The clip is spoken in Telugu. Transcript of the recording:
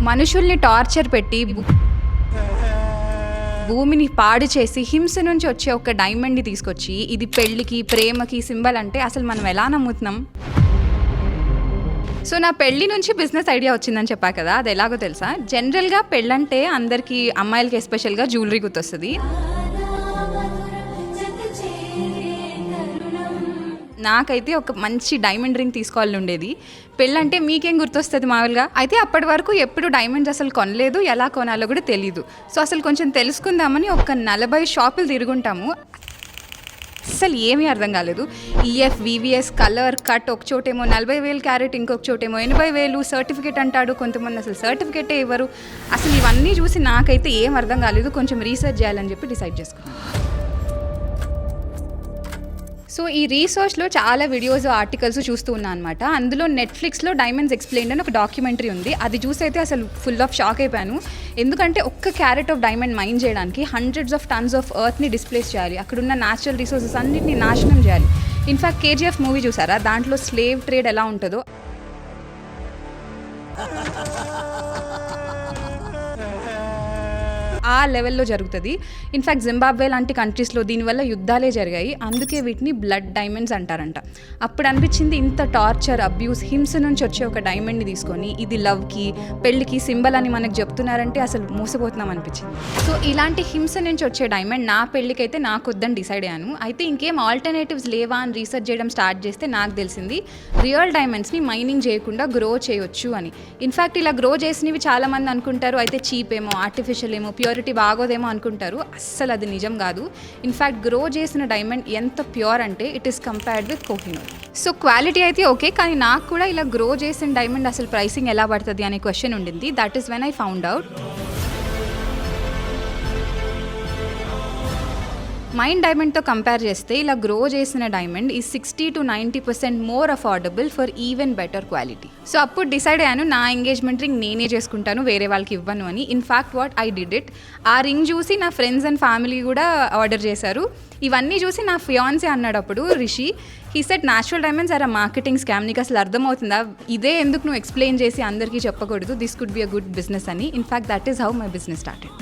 మనుషుల్ని టార్చర్ పెట్టి భూమిని పాడు చేసి హింస నుంచి వచ్చే ఒక డైమండ్ని తీసుకొచ్చి ఇది పెళ్ళికి ప్రేమకి సింబల్ అంటే అసలు మనం ఎలా నమ్ముతున్నాం? సో నా పెళ్లి నుంచి బిజినెస్ ఐడియా వచ్చిందని చెప్పా కదా, అది ఎలాగో తెలుసా? జనరల్గా పెళ్ళంటే అందరికీ అమ్మాయిలకి ఎస్పెషల్గా జ్యువెలరీ గుర్తొస్తుంది. నాకైతే ఒక మంచి డైమండ్ రింగ్ తీసుకోవాలని ఉండేది. పెళ్ళంటే మీకేం గుర్తొస్తుంది మామూలుగా? అయితే అప్పటి వరకు ఎప్పుడు డైమండ్స్ అసలు కొనలేదు, ఎలా కొనాలో కూడా తెలీదు. సో అసలు కొంచెం తెలుసుకుందామని ఒక 40 షాపులు తిరుగుంటాము. అసలు ఏమీ అర్థం కాలేదు. ఈఎఫ్, వివిఎస్, కలర్, కట్ ఒక చోటేమో 40,000 క్యారెట్, ఇంకొక చోటేమో 80,000, సర్టిఫికేట్ అంటాడు, కొంతమంది అసలు సర్టిఫికేటే ఇవ్వరు. అసలు ఇవన్నీ చూసి నాకైతే ఏం అర్థం కాలేదు. కొంచెం రీసెర్చ్ చేయాలని చెప్పి డిసైడ్ చేసుకున్నాను. సో ఈ రీసెర్చ్లో చాలా వీడియోస్, ఆర్టికల్స్ చూస్తూ ఉన్నాను అనమాట. అందులో నెట్ఫ్లిక్స్లో డైమండ్స్ ఎక్స్ప్లెయిన్డ్ అని ఒక డాక్యుమెంటరీ ఉంది. అది చూసి అయితే అసలు ఫుల్ ఆఫ్ షాక్ అయిపోయాను. ఎందుకంటే ఒక్క క్యారెట్ ఆఫ్ డైమండ్ మైన్ చేయడానికి హండ్రెడ్స్ ఆఫ్ టన్స్ ఆఫ్ ఎర్త్ని డిస్ప్లేస్ చేయాలి. అక్కడున్న న్యాచురల్ రిసోర్సెస్ అన్నింటినీ నాశనం చేయాలి. ఇన్ఫ్యాక్ట్ కేజీఎఫ్ మూవీ చూసారా? దాంట్లో స్లేవ్ ట్రేడ్ ఎలా ఉంటుందో ఆ లెవెల్లో జరుగుతుంది. ఇన్ఫ్యాక్ట్ జింబాబ్వే లాంటి కంట్రీస్లో దీనివల్ల యుద్ధాలే జరిగాయి. అందుకే వీటిని బ్లడ్ డైమండ్స్ అంటారంట. అప్పుడు అనిపించింది, ఇంత టార్చర్, అబ్యూస్, హింస నుంచి వచ్చే ఒక డైమండ్ని తీసుకొని ఇది లవ్కి, పెళ్ళికి సింబల్ అని మనకు చెప్తున్నారంటే అసలు మోసపోతున్నాం అనిపించింది. సో ఇలాంటి హింస నుంచి వచ్చే డైమండ్ నా పెళ్ళికైతే నాకు వద్దని డిసైడ్ అయ్యాను. అయితే ఇంకేం ఆల్టర్నేటివ్స్ లేవా అని రీసెర్చ్ చేయడం స్టార్ట్ చేస్తే నాకు తెలిసింది రియల్ డైమండ్స్ని మైనింగ్ చేయకుండా గ్రో చేయొచ్చు అని. ఇన్ఫ్యాక్ట్ ఇలా గ్రో చేసినవి చాలామంది అనుకుంటారు అయితే చీప్ ఏమో, ఆర్టిఫిషియల్ ఏమో, ప్యూరిటీ బాగోదేమో అనుకుంటారు. అస్సలు అది నిజం కాదు. ఇన్ఫ్యాక్ట్ గ్రో చేసిన డైమండ్ ఎంత ప్యూర్ అంటే it is compared with Kohinoor. So quality అయితే ఓకే, కానీ నాకు కూడా ఇలా గ్రో చేసిన డైమండ్ అసలు ప్రైసింగ్ ఎలా పడుతుంది అనే క్వశ్చన్ ఉండింది. That is when I found out mine డైమండ్తో కంపేర్ చేస్తే ఇలా గ్రో చేసిన డైమండ్ ఈ 60 to 90% more affordable for even better quality. So అప్పుడు డిసైడ్ అయ్యాను, నా ఎంగేజ్మెంట్ రింగ్ నేనే చేసుకుంటాను, వేరే వాళ్ళకి ఇవ్వను అని. In fact what I did it, ఆ రింగ్ చూసి నా ఫ్రెండ్స్ అండ్ ఫ్యామిలీ కూడా ఆర్డర్ చేశారు. ఇవన్నీ చూసి నా ఫియాన్సీ అన్నాడు అప్పుడు, Rishi. He said natural diamonds are a marketing scam, నీకు అసలు అర్థమవుతుందా? ఇదే ఎందుకు నువ్వు ఎక్స్ప్లెయిన్ చేసి అందరికీ చెప్పకూడదు, this could be a good business అని. In fact that is how my business started.